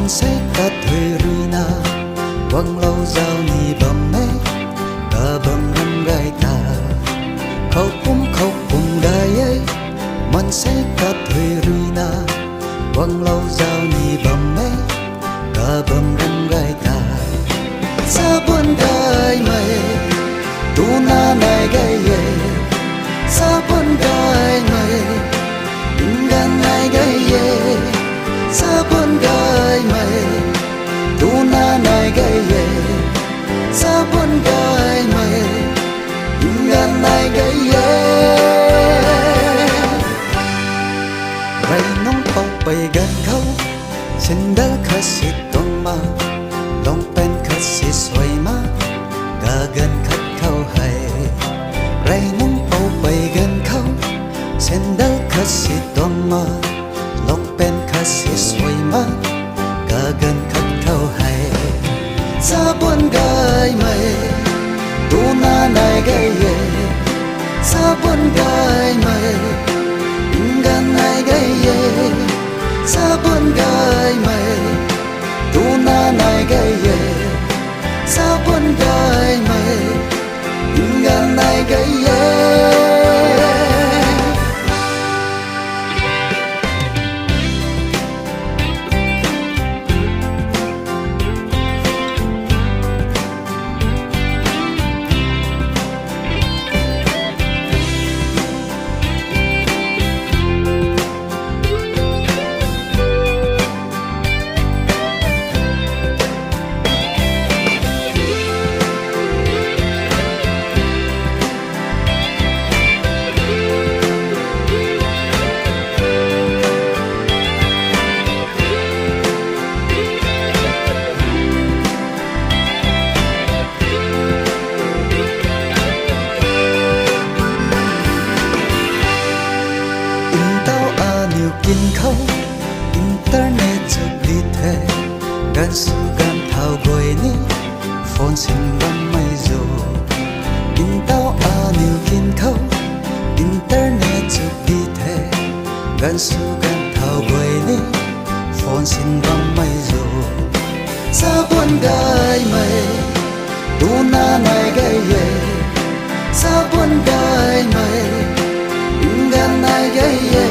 มันsẽ cắt thuê rui na quăng lâu giao ni bầm mê cả bầm râm gai ta khâu bum gai ấyมันsẽ cắt thuê rui na quăng lâu giao ni bầm mê cả bầm râm gai ta sa buồn gai mây tu na này gai ye sa buồn gai mây gan này gai ye sa buồn gai mây tu na này gai ye sa buồn gai mây gan này gai ye vậy nông bông bay gần khâu trên đất khát xịt tông ma lòng pen khát xịt xoay ma cả gần khát khâu hay vậy nông bông bay gần khâu trên đất khát xịt tông ma lòng pen khát xịt xoay ma cả gần khát khâu hay sa buồn gai mây tu na này gai ye sa buồn gai mây gan này gai ye sa buồn gai mây tu na này gai ye sa buồn gai mây gan này gai yeกินเขาอินเทอร์เน็ตจะดีแท้การสู้การเท่าก่อยนี้โฟนสิ่งบังไม่โจอินเต้าอานิวกินเขาอินเทอร์เน็ตจะดีแท้การสู้การเท่าก่อยนี้โฟนสิ่งบังไม่โจซาบุญกายไม่ดูหน้าไหนกายเย่ซาบุญกายไม่กันไหนกายเย่